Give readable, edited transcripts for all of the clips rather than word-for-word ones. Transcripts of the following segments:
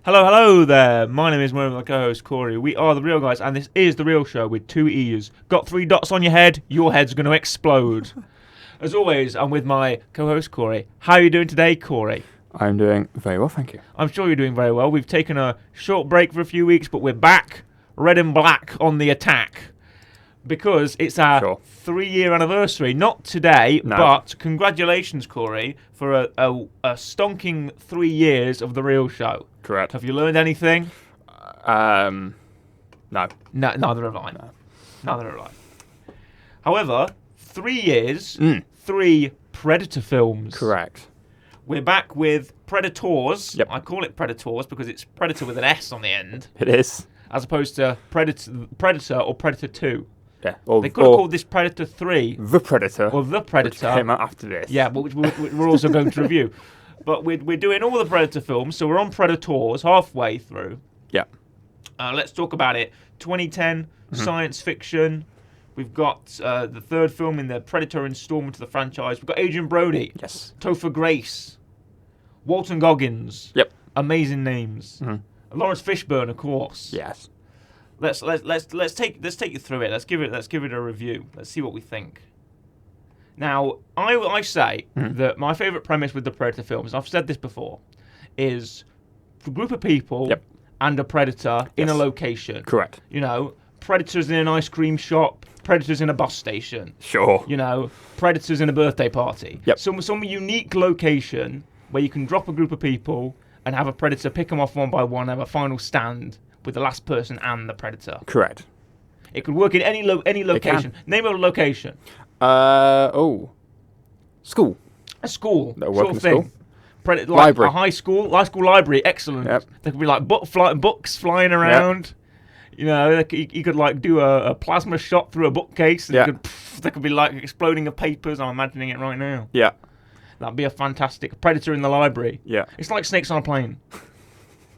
Hello there. My name is one of my co-host Corey. We are the Real Guys, and this is the Real Show with 2 E's. Got 3 dots on your head? Your head's going to explode. As always, I'm with my co-host Corey. How are you doing today, Corey? I'm doing very well, thank you. I'm sure you're doing very well. We've taken a short break for a few weeks, but we're back, red and black, on the attack. Because it's our 3-year anniversary. Not today, but congratulations, Corey, for a stonking 3 years of the Real Show. Correct. Have you learned anything? No. Neither have I. No. Neither have I. However, 3 years, 3 Predator films. Correct. We're back with Predators. Yep. I call it Predators because it's Predator with an S on the end. It is. As opposed to Predator or Predator 2. Yeah. They could have called this Predator 3. The Predator. Or The Predator. Which came out after this. Yeah, but which we're also going to review. But we're doing all the Predator films, so we're on Predators halfway through. Yeah. Let's talk about it. 2010, science fiction. We've got the third film in the Predator installment of the franchise. We've got Adrian Brody. Yes. Topher Grace. Walton Goggins. Yep. Amazing names. Lawrence Fishburne, of course. Yes. Let's take you through it. Let's give it a review. Let's see what we think. Now, I say that my favourite premise with the Predator films, I've said this before, is a group of people and a predator in a location. Correct. You know, predators in an ice cream shop, predators in a bus station. Sure. You know, predators in a birthday party. Yep. Some unique location where you can drop a group of people and have a predator pick them off one by one, have a final stand with the last person and the predator. Correct. It could work in any location. Name a location. School. A school. That'll work sort in of a thing. school. Like Library. A high school library. Excellent. Yep. There could be like books flying around. Yep. You know, you could like do a plasma shot through a bookcase. And there could be like exploding of papers. I'm imagining it right now. Yeah. That'd be a fantastic predator in the librry. Yeah. It's like snakes on a plane.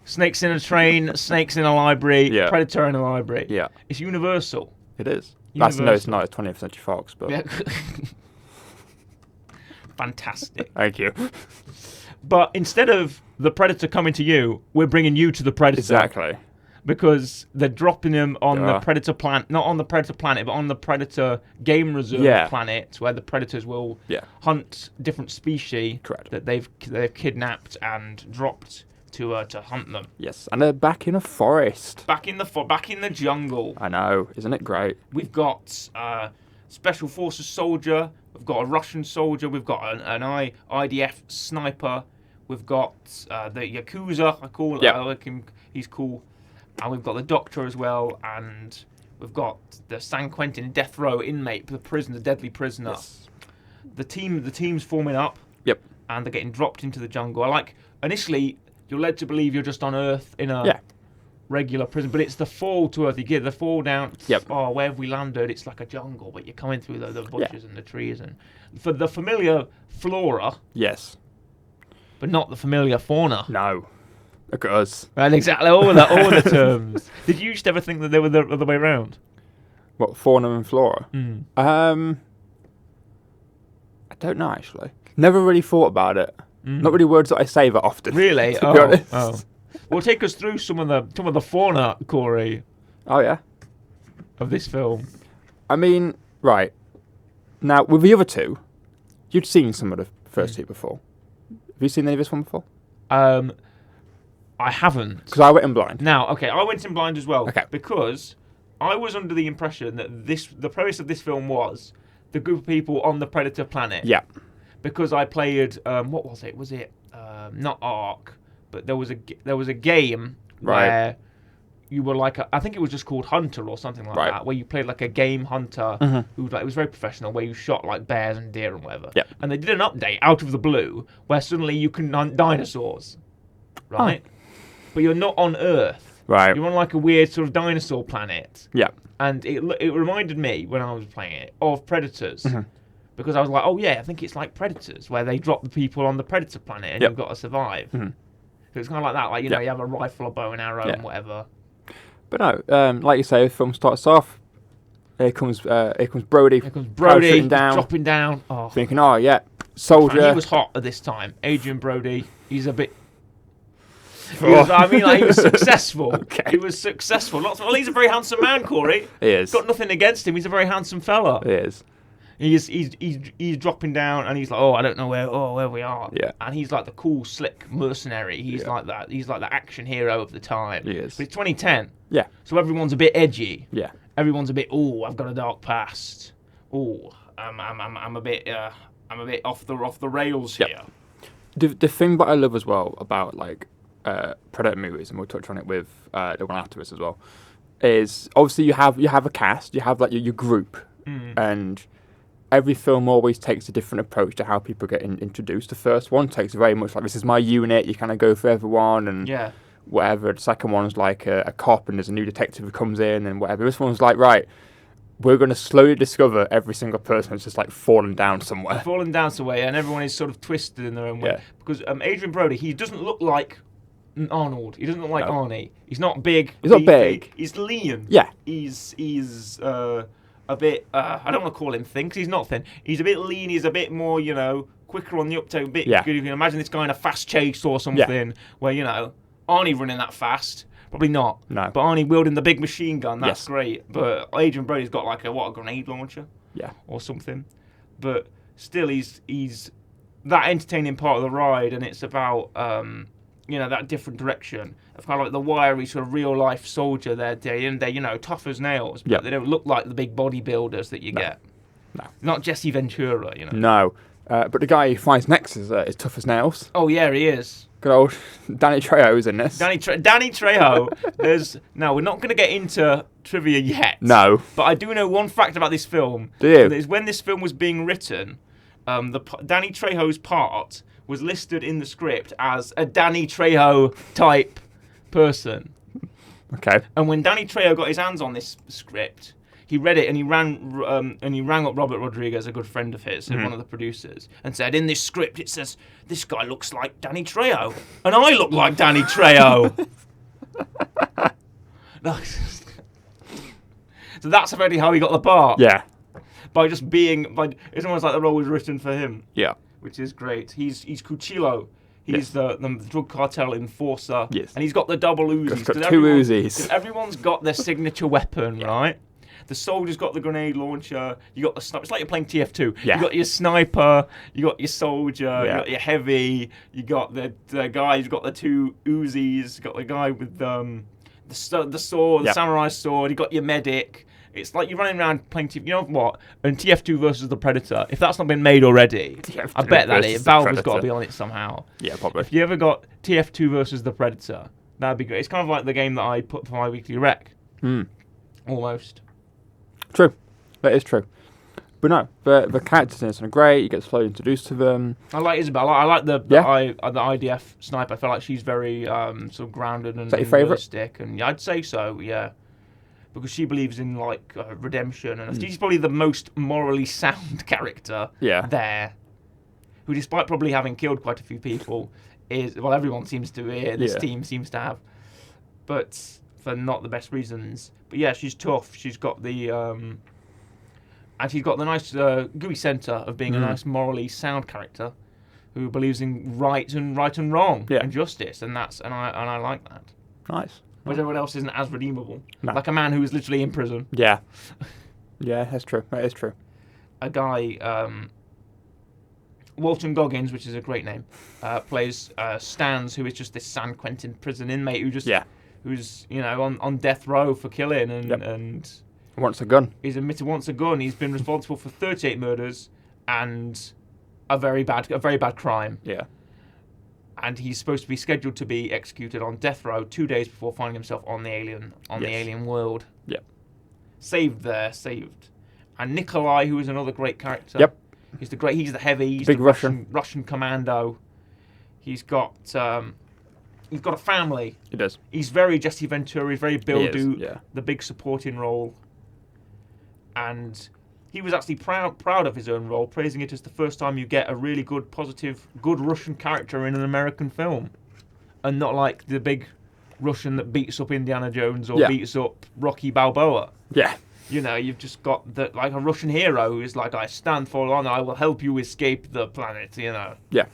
Snakes in a train, snakes in a library, predator in a library. Yeah. It's universal. It is. Universal. No, it's not. It's 20th Century Fox, but... Yeah. Fantastic. Thank you. But instead of the predator coming to you, we're bringing you to the predator. Exactly. Because they're dropping them on the predator planet, not on the predator planet, but on the predator game reserve planet, where the predators will hunt different species that they've kidnapped and dropped to hunt them. Yes, and they're back in a forest. Back in the jungle. I know, isn't it great? We've got special forces soldier. We've got a Russian soldier. We've got an IDF sniper. We've got the Yakuza. I call him. He's cool. And we've got the Doctor as well. And we've got the San Quentin death row inmate, the prisoner, the deadly prisoner. Yes. The team's forming up. Yep. And they're getting dropped into the jungle. Initially, you're led to believe you're just on Earth in a regular prison, but it's the fall to Earth. You get the fall down. Yep. Oh, where have we landed? It's like a jungle, but you're coming through the bushes and the trees, and for the familiar flora. Yes. But not the familiar fauna. No. Look at us. Right, exactly. All the terms. Did you just ever think that they were the other way around? What, fauna and flora? I don't know, actually. Never really thought about it. Not really words that I say that often. Really? To be honest. Oh. Well, take us through some of the fauna, Corey. Oh yeah. Of this film. I mean, right. Now, with the other two, you'd seen some of the first two before. Have you seen any of this one before? I haven't. Because I went in blind. Now, okay, I went in blind as well. Okay. Because I was under the impression that the premise of this film was the group of people on the Predator planet. Yeah. Because I played, what was it? Was it not Ark, but there was a game where you were like I think it was just called Hunter or something like that, where you played like a game hunter who it was very professional, where you shot like bears and deer and whatever. Yep. And they did an update out of the blue where suddenly you can hunt dinosaurs, right? Oh. But you're not on Earth. Right. You're on like a weird sort of dinosaur planet. Yeah. And it reminded me when I was playing it of Predators. Because I was like, oh yeah, I think it's like Predators, where they drop the people on the Predator planet and you've got to survive. So it's kind of like that, like, you know, you have a rifle, a bow and arrow and whatever. But no, like you say, the film starts off, here comes Brody. Here comes Brody, down, dropping down. Oh. Thinking, oh yeah, soldier. And he was hot at this time. Adrian Brody, he's a bit... He was successful. Okay. He was successful. Well, he's a very handsome man, Corey. He is. Got nothing against him. He's a very handsome fella. He is. He's dropping down, and he's like, oh, I don't know where we are. Yeah. And he's like the cool, slick mercenary. He's like that. He's like the action hero of the time. He is. But it's 2010. Yeah. So everyone's a bit edgy. Yeah. Everyone's a bit, oh, I've got a dark past. Oh, I'm a bit off the rails Yep. here. The thing that I love as well about like Predator movies, and we'll touch on it with the one afterwards as well, is obviously you have a cast, you have like your group, and every film always takes a different approach to how people get introduced. The first one takes very much like, this is my unit, you kind of go for everyone and whatever. The second one's like a cop and there's a new detective who comes in and whatever. This one's like, right, we're going to slowly discover every single person who's just like fallen down somewhere. Fallen down somewhere, and everyone is sort of twisted in their own way. Yeah. Because Adrian Brody, he doesn't look like Arnold. He doesn't look like Arnie. He's not big. He's not big. He's lean. Yeah. He's a bit, I don't want to call him thin, because he's not thin. He's a bit lean, he's a bit more, quicker on the uptake. You can imagine this guy in a fast chase or something, where, Arnie running that fast, probably not. No. But Arnie wielding the big machine gun, that's great. But Adrian Brody's got like a grenade launcher? Yeah. Or something. But still, he's that entertaining part of the ride, and it's about, that different direction of kind of like the wiry sort of real life soldier. They're tough as nails, but they don't look like the big bodybuilders that you get. No. Not Jesse Ventura, No. But the guy who fights next is tough as nails. Oh yeah, he is. Good old Danny Trejo's in this. Danny Trejo. We're not going to get into trivia yet. No. But I do know one fact about this film. Do you? Is when this film was being written, Danny Trejo's part was listed in the script as a Danny Trejo type person. Okay. And when Danny Trejo got his hands on this script, he read it and he rang up Robert Rodriguez, a good friend of his, and one of the producers, and said, in this script it says, this guy looks like Danny Trejo, and I look like Danny Trejo. So that's already how he got the part. Yeah. It's almost like the role was written for him. Yeah. Which is great. He's Cuchillo. He's the drug cartel enforcer. Yes. And he's got the double Uzis. He's got two Uzis. Everyone's got their signature weapon, right? The soldier's got the grenade launcher. You got the sniper. It's like you're playing TF2. Yeah. You got your sniper. You got your soldier. Yeah. You got your heavy. You got the guy who's got the two Uzis. You got the guy with the sword, the samurai sword. You got your medic. It's like you're running around playing TF2. You know what? And TF2 versus the Predator. If that's not been made already, I bet that is. Valve has got to be on it somehow. Yeah, probably. If you ever got TF2 versus the Predator, that'd be great. It's kind of like the game that I put for my weekly rec. Almost. True. That is true. But no, the characters in this are great. You get slowly introduced to them. I like Isabel. I like the IDF sniper. I feel like she's very sort of grounded and realistic. And I'd say so, yeah. Because she believes in like redemption, and she's probably the most morally sound character there. Who, despite probably having killed quite a few people, everyone seems to. This team seems to have, but for not the best reasons. But yeah, she's tough. She's got the and she's got the nice gooey centre of being a nice morally sound character who believes in right and wrong and justice, and I like that. Nice. But everyone else isn't as redeemable. No. Like a man who is literally in prison. Yeah. Yeah, that's true. That is true. A guy, Walton Goggins, which is a great name, plays Stans, who is just this San Quentin prison inmate who's on death row for killing and wants a gun. He's admitted wants a gun. He's been responsible for 38 murders and a very bad crime. Yeah. And he's supposed to be scheduled to be executed on death row 2 days before finding himself on the alien world. Yep. Saved. And Nikolai, who is another great character. Yep. He's the heavy. He's big the Russian commando. He's got a family. He does. He's very Jesse Ventura. He's very Bill Duke. Yeah. The big supporting role. And he was actually proud of his own role, praising it as the first time you get a really good, positive, good Russian character in an American film. And not like the big Russian that beats up Indiana Jones or beats up Rocky Balboa. Yeah. You've just got a Russian hero who is like, I stand for honor, I will help you escape the planet, Yeah.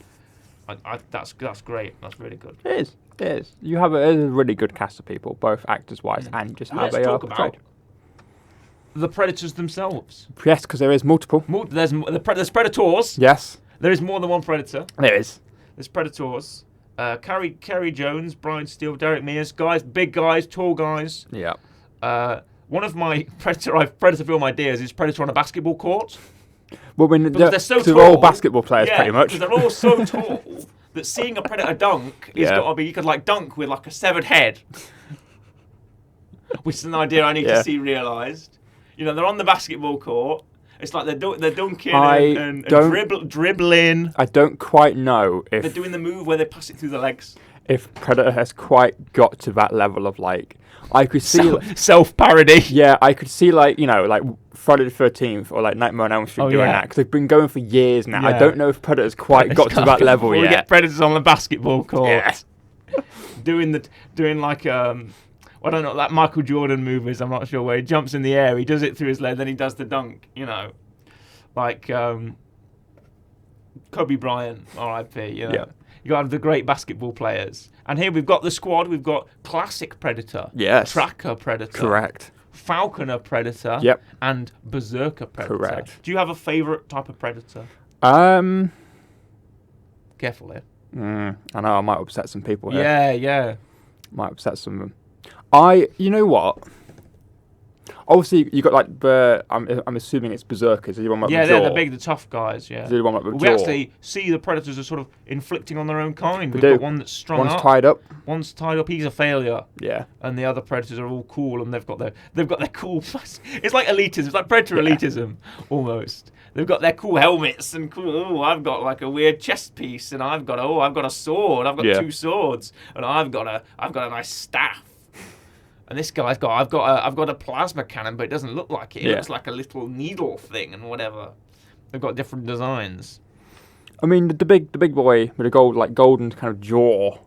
That's great. That's really good. It is. It is. You have a really good cast of people, both actors-wise and just how Let's they are talk portrayed. about the predators themselves. Yes, because there is multiple. There's predators. Yes, There is more than one predator. there is. There's predators. Kerry Jones, Brian Steele, Derek Mears, big guys, tall guys. Yeah. One of my predator film ideas is Predator on a basketball court. Well, when Because they're so they're tall. all basketball players, Yeah, pretty much. because they're all so tall that seeing a predator dunk is Yeah. got to be, you could like dunk with like a severed head. Which is an idea I need Yeah. to see realised. You know, they're on the basketball court. It's like they're dunking I and dribbling. I don't quite know They're if doing the move where they pass it through the legs. Predator has quite got to that level of like. I could see. Self-parody. Yeah, I could see like like Friday the 13th or like Nightmare on Elm Street doing that because they've been going for years now. I Yeah. don't know if Predator's quite got to that level We yet. get predators on the basketball court. Yeah. doing like I don't know, that Michael Jordan movies, I'm not sure, where he jumps in the air, he does it through his leg, then he does the dunk, you know. Like Kobe Bryant, R.I.P., you know. Yeah. You got the great basketball players. And here we've got the squad, we've got Classic Predator, Yes. Tracker Predator, Correct. Falconer Predator, Yep. and Berserker Predator. Correct. Do you have a favourite type of Predator? Careful here. I know I might upset some people here. Yeah. Might upset some of them. You know what? Obviously, you got like I'm assuming it's berserkers. Is the one like Yeah, the jaw? they're the big, the tough guys, yeah. Is the one like the We jaw? actually see the predators are sort of inflicting on their own kind. We've do. got one that's strung One's up, tied up. one's tied up. He's a failure, Yeah. and the other predators are all cool, and they've got their cool. It's like elitism. It's like predator elitism almost. They've got their cool helmets and cool. Oh, I've got like a weird chest piece, and I've got a sword. I've got Yeah. 2 swords, and I've got a nice staff. And this guy's I've got a plasma cannon, but it doesn't look like it. It Yeah. looks like a little needle thing and whatever. They've got different designs. I mean, the big boy with the golden kind of jaw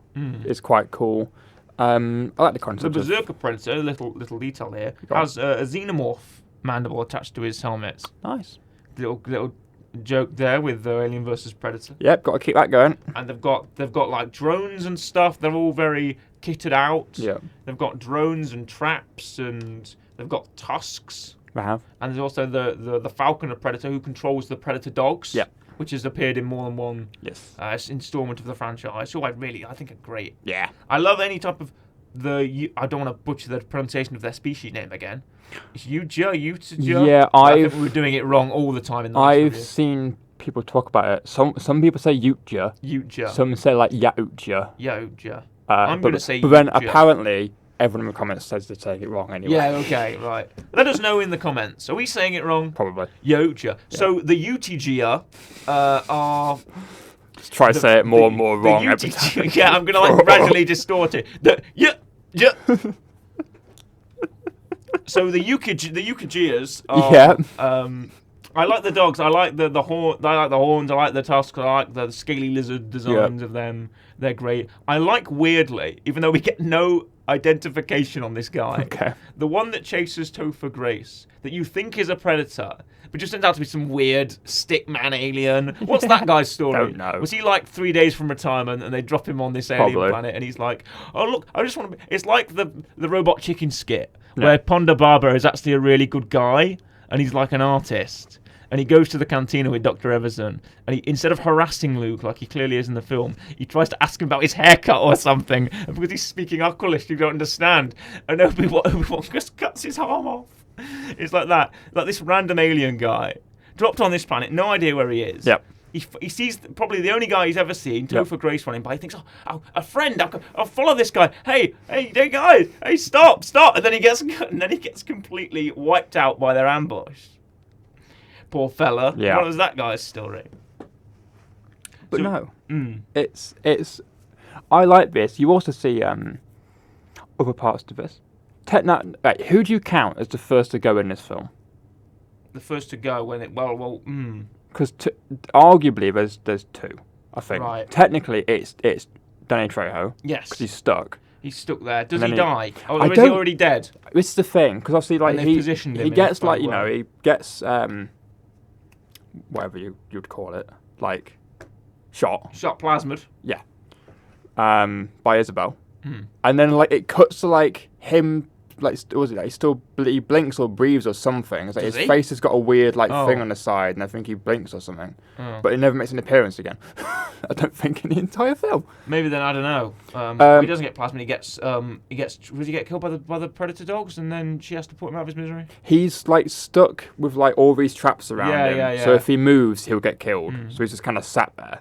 is quite cool. I like the The concept. of, Berserker Predator, little detail here, has a xenomorph mandible attached to his helmet. nice. Little joke there with the Alien versus Predator. Yep, got to keep that going. And they've got like drones and stuff. They're all very kitted out. Yeah, They've got drones and traps, and they've got tusks. we have. And there's also the Falconer Predator who controls the Predator dogs. Yeah. Which has appeared in more than one Yes. installment of the franchise. So I think are great. Yeah. I love any type of I don't want to butcher the pronunciation of their species name again. It's Uja. Yeah, I think we were doing it wrong all the time in the I've seen people talk about it. Some people say Utja. Uja. Some say like Yautja. Uja. I'm going to say But then Utja. apparently everyone in the comments says they're saying it wrong anyway. Yeah, okay, right. Let us know in the comments. Are we saying it wrong? Probably. Yoja. So the Utigia are... Let's try to say it more and more wrong every time. Yeah, I'm going to like gradually distort it. So the Ukijias are... Yeah. I like the dogs. I like the horn. I like the horns. I like the tusks. I like the scaly lizard designs of them. They're great. I like, weirdly, even though we get no identification on this guy, Okay. the one that chases Topher Grace, that you think is a predator, but just turns out to be some weird stickman alien. What's that guy's story? Don't know. Was he like 3 days from retirement and they drop him on this alien Probably. planet and he's like, oh look, I just want to be... It's like the Robot Chicken skit where Ponda Barber is actually a really good guy and he's like an artist. And he goes to the cantina with Dr. Everson, and instead of harassing Luke like he clearly is in the film, he tries to ask him about his haircut or something. And because he's speaking Aqualish, you don't understand. And Obi-Wan just cuts his arm off. It's like that. Like this random alien guy, dropped on this planet, no idea where he is. Yep. He sees probably the only guy he's ever seen, Topher Grace running by. He thinks, oh, a friend, I'll follow this guy. Hey, guys, hey, stop. And then he gets completely wiped out by their ambush. Poor fella. Yeah. What was that guy's story? But So- no, it's. I like this. You also see other parts to this. Who do you count as the first to go in this film? The first to go when it Because arguably there's two. I think. Right. Technically, it's Danny Trejo yes, because he's stuck. he's stuck there. Does And he then die? I Or is he don't- already dead? This is the thing because obviously like And they've positioned him he in gets quite like well. he gets whatever you'd call it like shot. Shot plasmid. Yeah. by Isabel, Hmm. and then like it cuts to like him. Like, was it? Like, he blinks or breathes or something. It's like Does his he? face has got a weird like Oh. thing on the side, and I think he blinks or something. Oh. But he never makes an appearance again. I don't think in the entire film. Maybe then I don't know. He doesn't get plasmid. He gets. Does he get killed by the predator dogs, and then she has to put him out of his misery? He's like stuck with like all these traps around Yeah, him. yeah, So yeah. if he moves, he'll get killed. Mm. So he's just kind of sat there,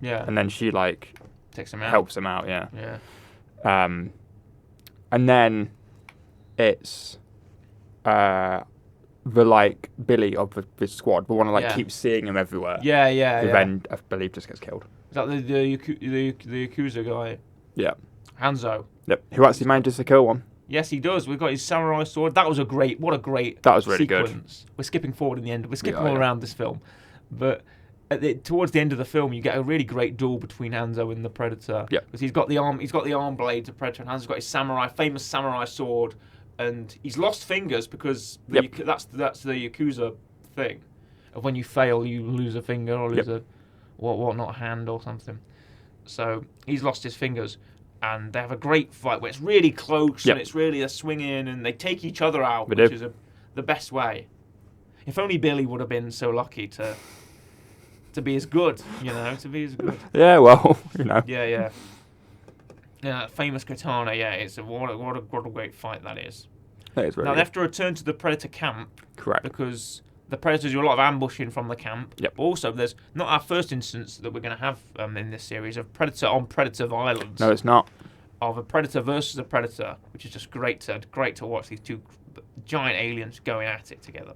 Yeah. and then she like Takes him out. helps him out. Yeah. Yeah. And then it's the like Billy of the squad, but want to like Yeah. keep seeing him everywhere. Yeah. Yeah. Who Yeah. then I believe just gets killed. Is that the Yakuza guy? Yeah. Hanzo. Yep. Who actually manages to kill one? Yes, he does. We've got his samurai sword. That was a great. What a great. That was really good. sequence. We're skipping forward in the end. We're skipping Yeah, all yeah. around this film, but towards the end of the film, you get a really great duel between Hanzo and the Predator. Yep. Because he's got the arm blades of Predator, and Hanzo's got his famous samurai sword, and he's lost fingers because that's the Yakuza thing, of when you fail, you lose a finger or lose a not a hand or something. So he's lost his fingers. And they have a great fight where it's really close and it's really a swinging, and they take each other out, which is the best way. If only Billy would have been so lucky to be as good, to be as good. Yeah, well, Yeah. Famous katana. Yeah, it's what a great fight that is. That is really Now they good. have to return to the Predator camp. Correct. Because the Predators do a lot of ambushing from the camp. Yep. Also, there's not our first instance that we're going to have in this series of Predator on Predator violence. No, it's not. Of a Predator versus a Predator, which is just great to watch these two giant aliens going at it together.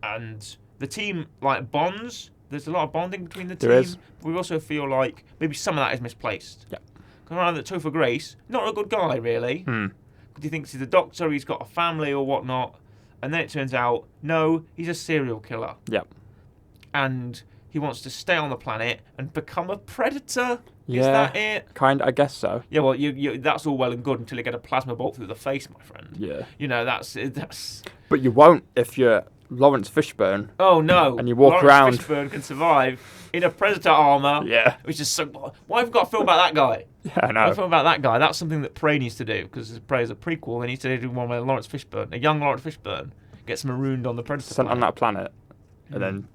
And the team like bonds. There's a lot of bonding between the team. There is. We also feel like maybe some of that is misplaced. Yeah. Because around that Topher Grace, not a good guy really. Hmm. Because he thinks he's a doctor, he's got a family or whatnot, and then it turns out no, he's a serial killer. Yep. And he wants to stay on the planet and become a predator. Yeah. Is that it? I guess so. Yeah, well, you that's all well and good until you get a plasma bolt through the face, my friend. Yeah. That's. But you won't if you're Lawrence Fishburne. Oh no! And you walk Lawrence around. Fishburne can survive in a predator armor. Yeah. Which is so. Why have we got to film about that guy? Yeah, I Why know. film about that guy? That's something that Prey needs to do because Prey is a prequel. They need to do one where Lawrence Fishburne, a young Lawrence Fishburne, gets marooned on the predator. Sent on planet. that planet, and Mm. then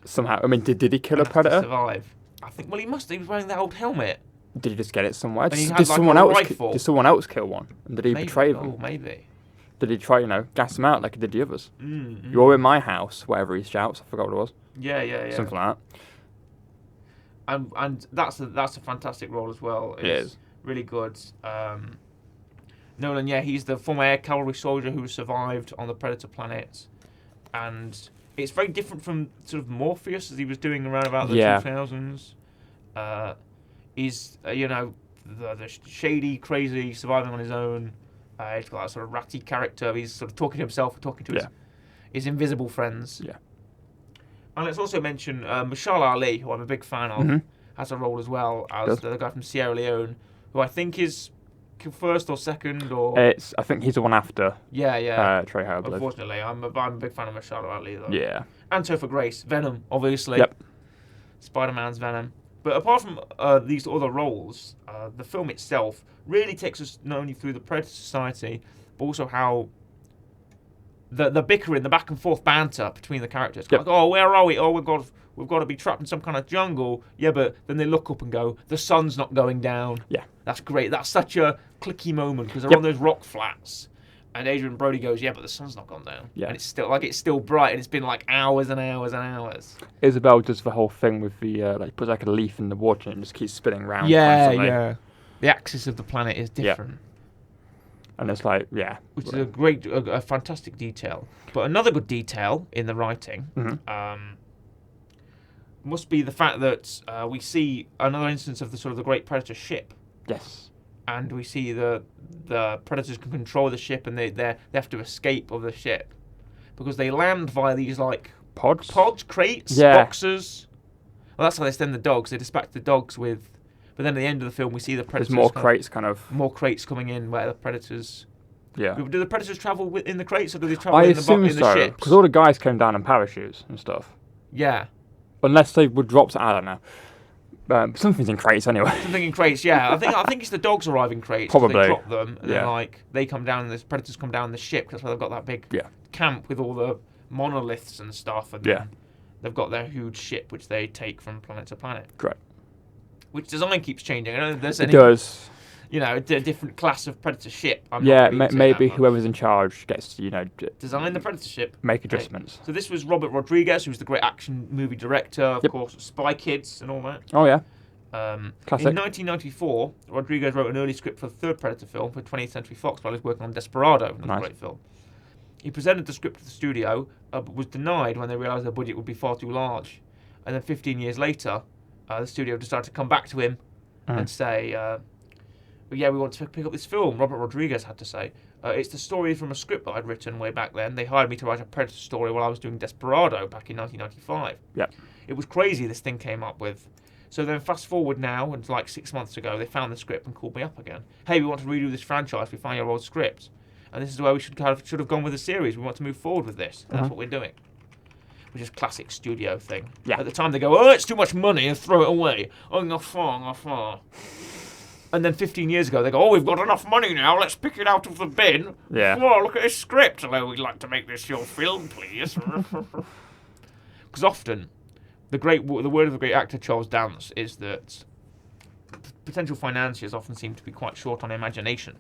somehow. I mean, did he kill a And has to predator? survive. I think. Well, he must. He was wearing that old helmet. Did he just get it somewhere? And he Did had, like, someone a else? rifle. Did someone else kill one? And did he Maybe. betray them? Oh, maybe. Did he try, gas them out like he did the others? Mm. You're in my house, whatever he shouts. I forgot what it was. Yeah. Something like that. And that's a fantastic role as well. It is. Really good. Nolan, he's the former air cavalry soldier who survived on the Predator planet, and it's very different from sort of Morpheus as he was doing around about the 2000s. He's the shady, crazy, surviving on his own. He's got that sort of ratty character. He's sort of talking to himself, talking to his invisible friends. Yeah. And let's also mention Mashal Ali, who I'm a big fan of, Mhm. has a role as well as the guy from Sierra Leone, who I think is first or second or I think he's the one after Trejo, I believe. Unfortunately, I'm a big fan of Mashal Ali though. Yeah. And Topher Grace, Venom, obviously. Yep. Spider-Man's Venom. But apart from these other roles, the film itself really takes us not only through the Predator Society, but also how the bickering, the back and forth banter between the characters. Yep. Like, oh, where are we? Oh, we've got to be trapped in some kind of jungle. Yeah, but then they look up and go, the sun's not going down. Yeah. That's great. That's such a clicky moment because they're on those rock flats. And Adrian Brody goes, yeah, but the sun's not gone down. Yeah. And it's still bright, and it's been like hours and hours and hours. Isabel does the whole thing with the puts like a leaf in the water and it just keeps spinning round. Yeah, constantly. yeah. The axis of the planet is different, And it's like, which is a fantastic detail. But another good detail in the writing must be the fact that we see another instance of the sort of the Great Predator ship. Yes. And we see the predators can control the ship, and they have to escape of the ship because they land via these like Pods, crates, Yeah. boxes. Well, that's how they send the dogs. They dispatch the dogs with. But then at the end of the film, we see the predators. There's more crates, kind of. More crates coming in where the predators. Yeah. Do the predators travel in the crates, or do they travel I in the assume in the so, ships? because all the guys came down in parachutes and stuff. Yeah. Unless they were dropped, I don't know. Something's in crates anyway. Something in crates, yeah. I think it's the dogs arrive in crates. Probably. They drop them, and Yeah. then like they come down, and the predators come down the ship. That's why they've got that big Yeah. camp with all the monoliths and stuff. And Yeah. they've got their huge ship, which they take from planet to planet. Correct. Which design keeps changing. I don't know if there's It any, does. you know, a different class of predator ship. I'm Yeah, not really into maybe that much. whoever's in charge gets to, Design the predator ship. make adjustments. So this was Robert Rodriguez, who's the great action movie director, of Yep. course, Spy Kids and all that. Oh yeah, In classic. 1994, Rodriguez wrote an early script for the third Predator film for 20th Century Fox while he was working on Desperado, another Nice. great film. He presented the script to the studio, but was denied when they realised their budget would be far too large. And then 15 years later, the studio decided to come back to him and say, well, yeah, we want to pick up this film. Robert Rodriguez had to say, it's the story from a script that I'd written way back then. They hired me to write a Predator story while I was doing Desperado back in 1995. Yep. It was crazy this thing came up with. So then fast forward now, and like 6 months ago, they found the script and called me up again. Hey, we want to redo this franchise. We found your old script. And this is where we should have gone with the series. We want to move forward with this. And that's what we're doing. Which is classic studio thing. Yeah. At the time, they go, oh, it's too much money, and throw it away. Oh, not far. And then 15 years ago, they go, oh, we've got enough money now, let's pick it out of the bin. Yeah. Oh, look at this script. Hello, we'd like to make this your film, please. Because often, the word of the great actor Charles Dance is that potential financiers often seem to be quite short on imagination.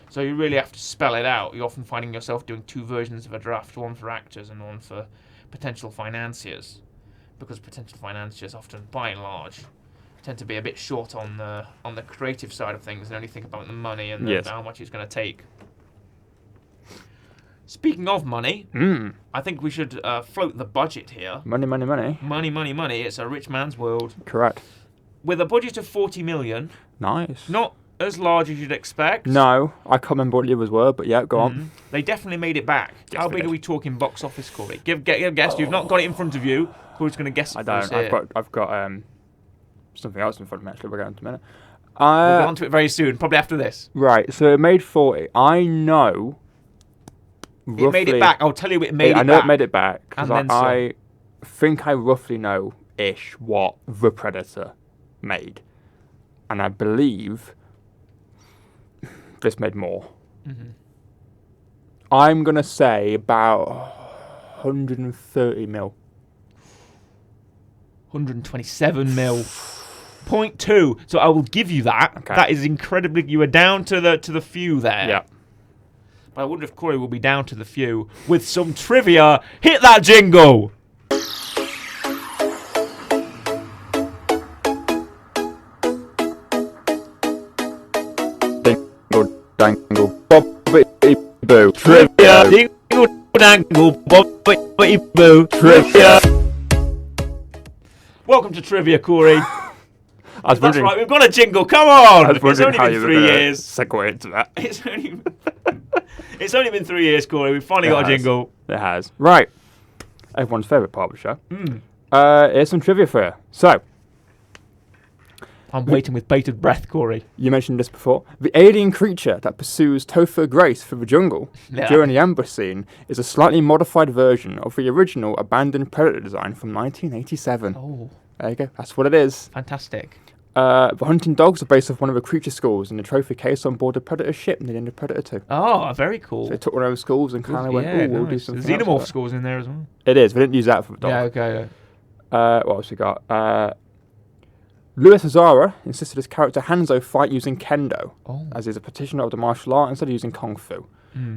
So you really have to spell it out. You're often finding yourself doing two versions of a draft, one for actors and one for potential financiers. Because potential financiers often, by and large, tend to be a bit short on the creative side of things and only think about the money and Yes. how much it's going to take. Speaking of money, I think we should float the budget here. Money. Money. It's a rich man's world. Correct. With a budget of 40 million, Nice. not as large as you'd expect. No, I can't remember what the others were, but yeah, go on. They definitely made it back. Yes, How they big did. are we talking box office, Corey? Give a guess. You've not got it in front of you. Corey's going to guess it I for us don't. here. I've got something else in front of me. Actually, we'll get into a minute. We'll get onto it very soon, probably after this. Right. So it made 40. I know. It made it back. I'll tell you, it made it back. I know it made it back And because then some. I think I roughly know ish what The Predator made, and I believe this made more. I'm gonna say about 130 mil. 127 mil. 0.2. So I will give you that. Okay. That is incredibly. You were down to the few there. Yeah. But I wonder if Corey will be down to the few with some trivia. Hit that jingle. Dingle dangle bobbity boo trivia. Dingle dangle bobbity boo. Trivia. Welcome to trivia, Corey. I was That's wondering. right. We've got a jingle. Come on. I was It's wondering only how been you were 3 gonna years. segue into that. It's only been 3 years, Corey. We've finally got a jingle. It has. Right. Everyone's favourite part of the show. Here's some trivia for you. So, I'm waiting with bated breath, Corey. you mentioned this before. The alien creature that pursues Topher Grace through the jungle Yeah. during the ambush scene is a slightly modified version of the original abandoned Predator design from 1987. Oh, There you go. That's what it is. fantastic. The hunting dogs are based off one of the creature schools in the trophy case on board the Predator ship near the end of Predator 2. Oh, very cool. So they took one of those schools and kind of went, oh, we'll do nice. something The else with Xenomorph that." scores in there as well. It is. We didn't use that for the dog. Yeah, okay. What else we got? Louis Azara insisted his character Hanzo fight using kendo, Oh, as he's a practitioner of the martial art instead of using kung fu,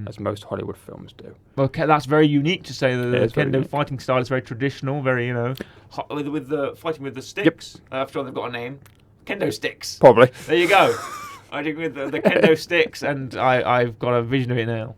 as most Hollywood films do. okay, that's very unique to say that the It is very kendo unique. fighting style is very traditional, very, with the fighting with the sticks. I'm sure they've got a name. Kendo sticks. Probably. There you go. I think with the kendo sticks, and I've got a vision of it now.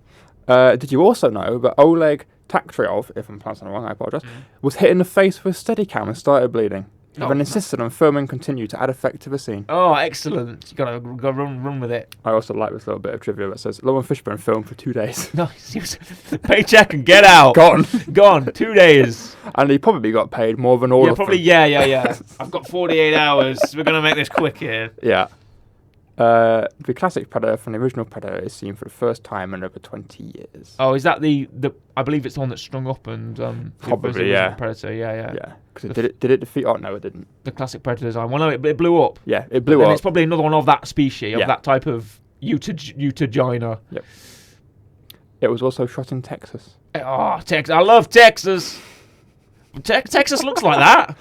Did you also know that Oleg Taktriov, if I'm pronouncing it wrong, I apologise, was hit in the face with a Steadicam and started bleeding? He Oh. then insisted on filming continue to add effect to the scene. Oh, excellent. You gotta run with it. I also like this little bit of trivia that says Lauren Fishburne filmed for 2 days. Nice. Paycheck and get out. Gone. Gone. 2 days. And he probably got paid more than all Yeah, of probably. them. Yeah. I've got 48 hours. We're gonna make this quick here. Yeah. The classic Predator from the original Predator is seen for the first time in over 20 years. Oh, is that the? I believe it's the one that's strung up and Probably, the yeah. Predator, yeah. Yeah, because did it defeat? Oh no, it didn't. The classic Predator design. Well, no, it blew up. Yeah, it blew And up. it's probably another one of that species, of Yeah. that type of Utagina. Yep. It was also shot in Texas. Oh, Texas! I love Texas. Texas looks like that.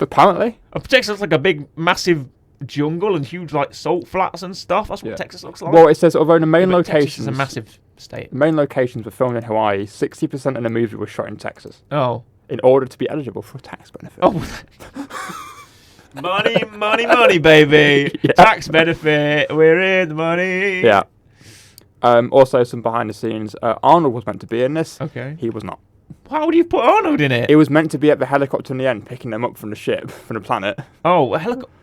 Apparently. Texas looks like a big, massive jungle and huge like salt flats and stuff. That's what Yeah. Texas looks like. Well, it says although the main Yeah, but Texas locations, is a massive state. the main locations were filmed in Hawaii, 60% of the movie was shot in Texas Oh. in order to be eligible for a tax benefit. Oh. money, baby. Yeah. Tax benefit. We're in the money. Yeah. Also, some behind the scenes. Arnold was meant to be in this. Okay. He was not. How would you put Arnold in it? It was meant to be at the helicopter in the end, picking them up from the ship, from the planet. Oh,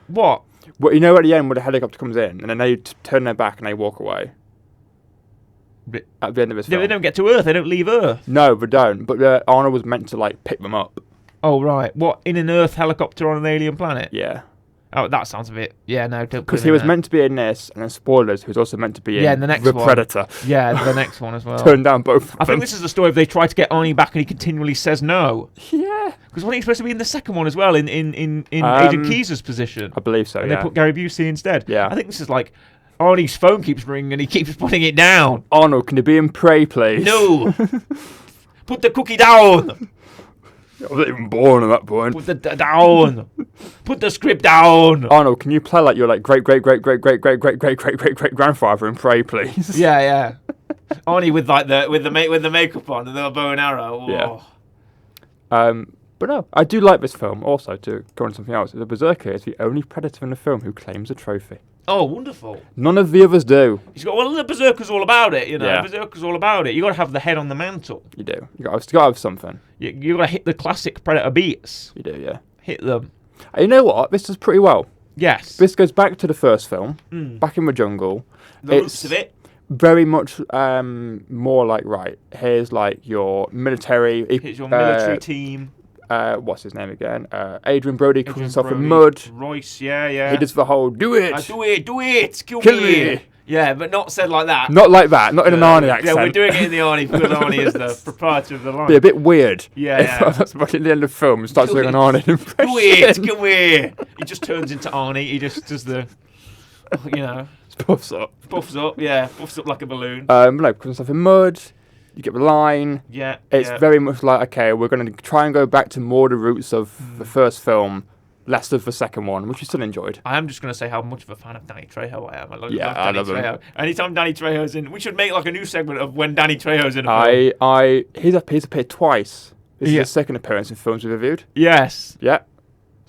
what? Well, you know at the end where the helicopter comes in, and then they turn their back and they walk away. But- At the end of this They film. don't get to Earth. They don't leave Earth. No, they don't. But Arnold was meant to like pick them up. Oh, right. What, in an Earth helicopter on an alien planet? Yeah. Oh, that sounds a bit... Yeah, no, don't put Because him he in was there. meant to be in this, and then spoilers, he was also meant to be in the next The one. Predator. Yeah, the next one as well. Turned down both. I think this is the story of they try to get Arnie back and he continually says no. Yeah. Because wasn't he supposed to be in the second one as well, in Agent Keyes' position? I believe so. And Yeah. they put Gary Busey instead. Yeah. I think this is like Arnie's phone keeps ringing and he keeps putting it down. Arnold, can you be in Prey, please? No. Put the cookie down. I wasn't even born at that point. Put the down. Put the script down. Arnold, can you play like your like great grandfather in Prey, please? Yeah. Arnie with like the makeup on and the bow and arrow. Yeah. Oh. But no, I do like this film. Also, to go on to something else, the Berserker is the only Predator in the film who claims a trophy. Oh, wonderful. None of the others do. He's got, well, the Berserker's all about it, you know. Yeah. Berserker's all about it. You got to have the head on the mantle. You do. You got to have something. You got to hit the classic Predator beats. You do, yeah. Hit them. And you know what? This does pretty well. Yes. This goes back to the first film, back in the jungle. The roots of it. Very much more like, right, here's like your military. Here's your military team. What's his name again? Adrian Brody cooks Adrian himself in Brody, mud. Royce, yeah. He does the whole, do it! Do it, kill Kill me. me. Yeah, but not said like that. Not like that, not in an Arnie accent. Yeah, we're doing it in the Arnie because Arnie is the proprietor of the line. Be a bit weird. Yeah. That's right at the end of the film, and starts Do doing an it. Arnie impression. Do it, kill me. He just turns into Arnie. He just does the, you know, Puffs up. puffs up. Yeah, puffs up like a balloon. No, cooks himself in mud. You get the line. Yeah. It's very much like, okay, we're going to try and go back to more the roots of the first film, less of the second one, which you still enjoyed. I am just going to say how much of a fan of Danny Trejo I am. I love I Danny love him. Trejo. Anytime Danny Trejo's in, we should make like a new segment of when Danny Trejo's in a film. He's appeared twice. This is Yeah. his second appearance in films we reviewed. Yes. Yeah.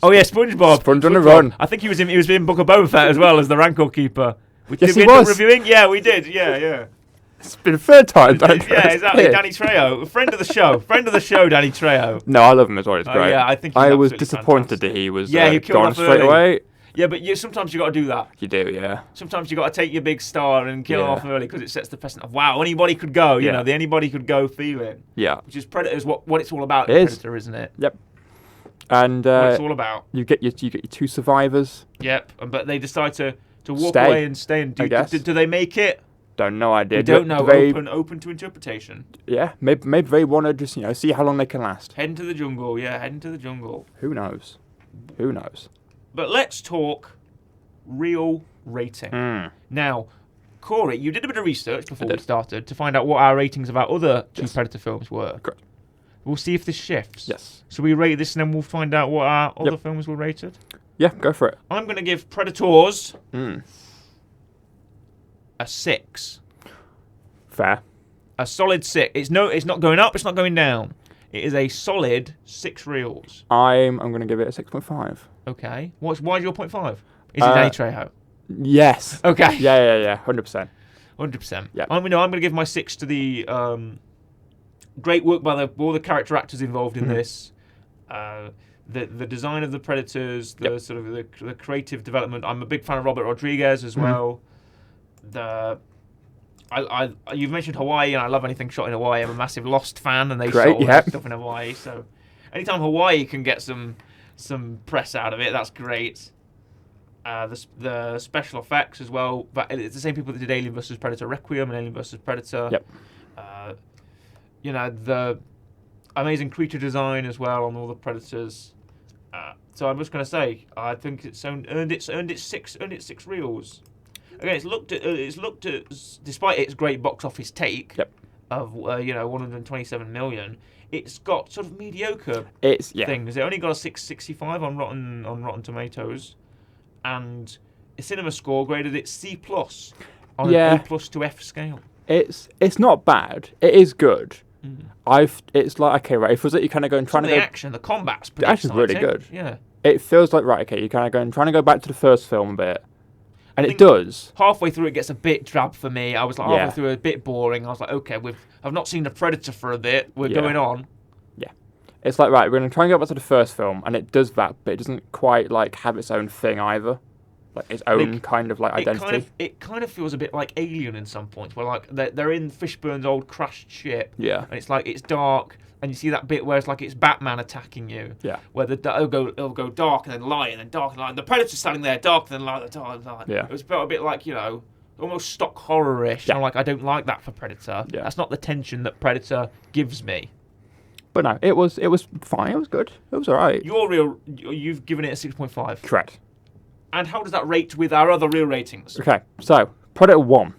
Oh yeah, SpongeBob. Sponge on the SpongeBob. Run. I think he was in Book of Boba Fett as well as the Rancor Keeper. Yes, Did he we end up was. reviewing? Yeah, we did. Yeah. It's been the third time. Yeah, exactly. Danny Trejo, friend of the show, Danny Trejo. No, I love him as well. It's great. Yeah, I think he's I was absolutely disappointed fantastic. that he was Yeah, he killed gone off straight early. away. Yeah, but sometimes you got to do that. You do, yeah. Sometimes you got to take your big star and kill Yeah. off early because it sets the precedent of wow, anybody could go. You Yeah. know, the anybody could go feeling, Yeah. which is Predator's what it's all about. It is. Predator, isn't it? Yep. And What it's all about. you get your two survivors. Yep. But they decide to walk Stay, away and stay. And I guess. do they make it? Don't know idea. We don't know. They, Open to interpretation. yeah, maybe they want to just see how long they can last. Head into the jungle. Yeah, head into the jungle. Who knows? Who knows? But let's talk real rating. Now, Corey, you did a bit of research before we did. started to find out what our ratings of our other two Yes. Predator films were. Correct. We'll see if this shifts. Yes. So we rate this and then we'll find out what our other Yep. films were rated. Yeah, go for it. I'm going to give Predators Mm. a 6. Fair. A solid 6. It's not going up, it's not going down. It is a solid 6 reels. I'm going to give it a 6.5. Okay. Why is your 0.5? Is it Uh, Danny Trejo? Yes. Okay. Yeah. 100%. 100%. Yeah. I'm going to give my 6 to the great work by all the character actors involved in this. The design of the Predators, the sort of the creative development. I'm a big fan of Robert Rodriguez as well. You've mentioned Hawaii, and I love anything shot in Hawaii. I'm a massive Lost fan, and they Great, shot all yeah. that stuff in Hawaii. So, anytime Hawaii can get some press out of it, that's great. The special effects as well. But it's the same people that did Alien vs Predator Requiem and Alien vs Predator. Yep. The amazing creature design as well on all the Predators. So I'm just going to say, I think it's earned its six reels. Again, it's looked at despite its great box office take of 127 million. It's got sort of mediocre things. It only got a 665 on Rotten Tomatoes, and a cinema score graded it C+ on an A+ to F scale. It's not bad. It is good. It's like, okay, right. It feels like you're kind of going trying to go. The combat's pretty The action's really good. Yeah. It feels like, right, okay, you're kind of going trying to go back to the first film a bit, and it does. Halfway through, it gets a bit drab for me. I was like halfway through, a bit boring. I was like, okay, I've not seen the Predator for a bit. We're going on. Yeah, it's like, right, we're going to try and go back to the first film, and it does that, but it doesn't quite like have its own thing either, like its own kind of like identity. It kind of feels a bit like Alien in some points, where like they're in Fishburne's old crashed ship. Yeah, and it's like it's dark. And you see that bit where it's like it's Batman attacking you. Yeah. Where it'll go dark and then light and then dark and light. And the Predator's standing there, dark and then light, dark and light. Yeah. It was a bit like, almost stock horror-ish. Yeah. I'm like, I don't like that for Predator. Yeah. That's not the tension that Predator gives me. But no, it was fine. It was good. It was all right. You've given it a 6.5. Correct. And how does that rate with our other real ratings? Okay, so Predator 1.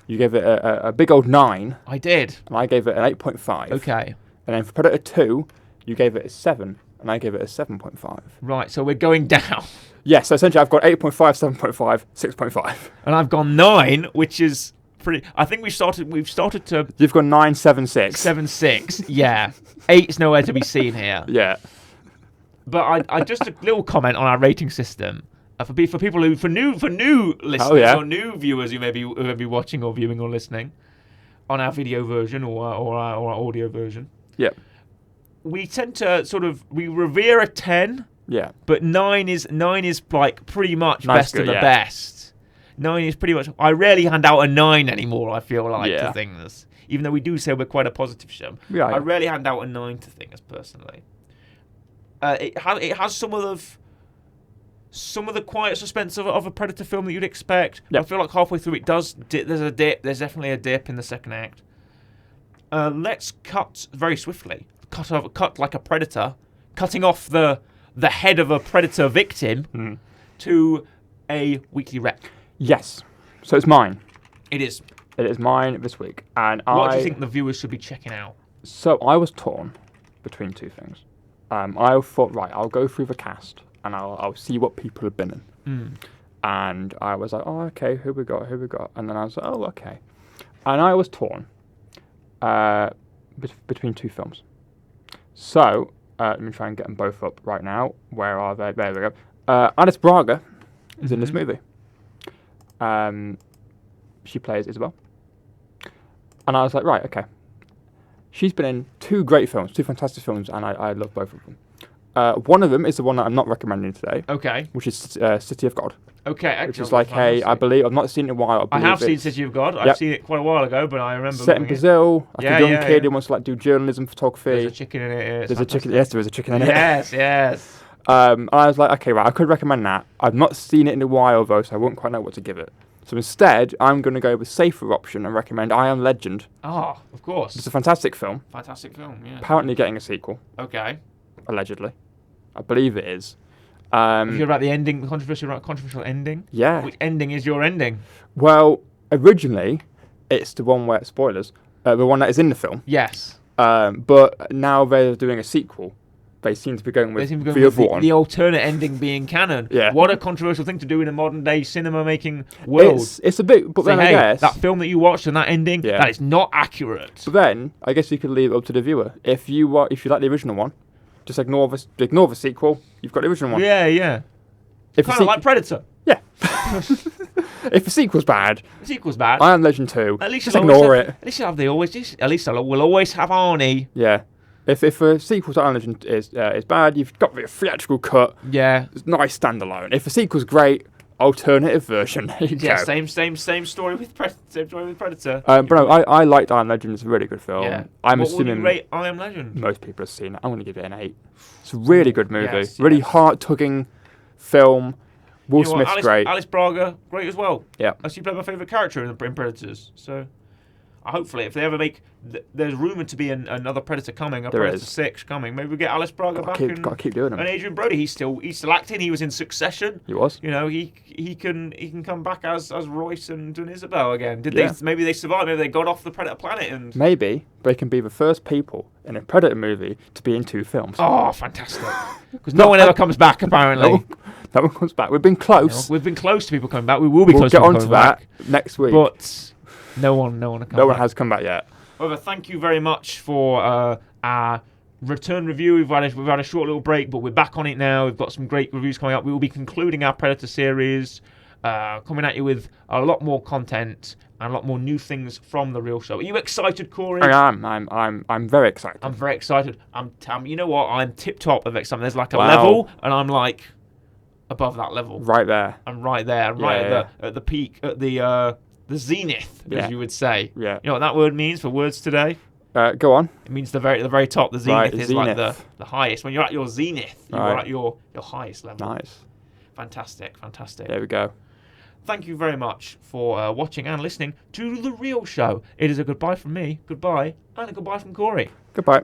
You gave it a big old 9. I did. And I gave it an 8.5. Okay. And then for Predator 2, you gave it a 7, and I gave it a 7.5. Right, so we're going down. Yeah, so essentially I've got 8.5, 7.5, 6.5. And I've gone 9, which is pretty... I think we've started to... You've got 9, 7, 6. 7, 6, yeah. 8's nowhere to be seen here. Yeah. But I just a little comment on our rating system. For people who, for new listeners or new viewers who may be watching or viewing or listening on our video version or our audio version. Yep. We tend to we revere a 10. Yeah. But 9 is like pretty much best of the best. 9 is pretty much. I rarely hand out a 9 anymore. I feel like to things, even though we do say we're quite a positive show. Yeah. I rarely hand out a 9 to things personally. It has some of the quiet suspense of a Predator film that you'd expect. Yep. I feel like halfway through it does dip. There's a dip. There's definitely a dip in the second act. Let's cut very swiftly. Cut like a predator, cutting off the head of a predator victim to a weekly rec. Yes. So it's mine. It is. It is mine this week. And what do you think the viewers should be checking out? So I was torn between two things. I thought, right, I'll go through the cast and I'll see what people have been in. And I was like, oh, okay, who we got? And then I was like, oh, okay. And I was torn between two films. So let me try and get them both up right now. Where are they? There we go. Alice Braga is in this movie. She plays Isabel. And I was like, right, okay. She's been in two great films, two fantastic films, and I love both of them. One of them is the one that I'm not recommending today. Okay. Which is City of God. Okay, excellent. Which is like, I believe, I've not seen it in a while. I have seen City of God. I've seen it quite a while ago, but I remember. Set in Brazil. Like a young kid who wants to do journalism, photography. There's a chicken in it. There's a chicken. Yes, there is a chicken in it. Yes. I was like, okay, right, I could recommend that. I've not seen it in a while though, so I wouldn't quite know what to give it. So instead, I'm going to go with a safer option and recommend I Am Legend. Oh, of course. It's a fantastic film. Fantastic film, yeah. Apparently getting a sequel. Okay. Allegedly. I believe it is. Have you heard about the ending, the controversial ending? Yeah. Which ending is your ending? Well, originally, it's the one where, spoilers, the one that is in the film. Yes. But now they're doing a sequel. They seem to be going with the other one. The alternate ending being canon. Yeah. What a controversial thing to do in a modern day cinema making world. It's a bit, but then I guess that film that you watched and that ending, that is not accurate. But then I guess you could leave it up to the viewer. If you like the original one, just ignore the sequel. You've got the original one. Yeah. Kind of like Predator. Yeah. If the sequel's bad, I Am Legend 2. At least just ignore it. At least we'll always have Arnie. Yeah. If a sequel to Iron Legend is bad, you've got the theatrical cut. Yeah. It's nice standalone. If a sequel's great, alternative version. There you go. Same story with Predator. But no, I liked Iron Legend. It's a really good film. Yeah. I'm what assuming would you rate I Am Legend? Most people have seen it. I'm going to give it an 8. It's a really good movie. Really heart-tugging film. Will You know what, Smith's great. Alice Braga, great as well. Yeah. She played my favourite character in Predators. So, hopefully, if they ever make, there's rumoured to be another Predator coming, a There Predator is. 6 coming. Maybe we get Alice Braga back Gotta keep doing and them. Adrian Brody. He's still acting. He was in Succession. He was. You know, he can come back as Royce and Isabel again. Yeah. Maybe they survived? Maybe they got off the Predator planet and. Maybe they can be the first people in a Predator movie to be in 2 films. Oh, fantastic! Because no one ever comes back apparently. No one comes back. We've been close. We've been close to people coming back. We will be We'll close get to people on to coming back. that next week. But no one has come back yet. However, thank you very much for our return review. We've had a short little break, but we're back on it now. We've got some great reviews coming up. We will be concluding our Predator series, coming at you with a lot more content and a lot more new things from the real show. Are you excited, Corey? I am. I'm very excited. I'm very excited. You know what? I'm tip top of excitement. There's like a Wow. level, and I'm like above that level. Right there. I'm right there. I'm right at the peak, at the zenith, as you would say. Yeah. You know what that word means for words today? Go on. It means the very top. The zenith Right, is zenith. like the highest. When you're at your zenith, you're Right. at your highest level. Nice. Fantastic. There we go. Thank you very much for watching and listening to The Real Show. It is a goodbye from me, goodbye, and a goodbye from Corey. Goodbye.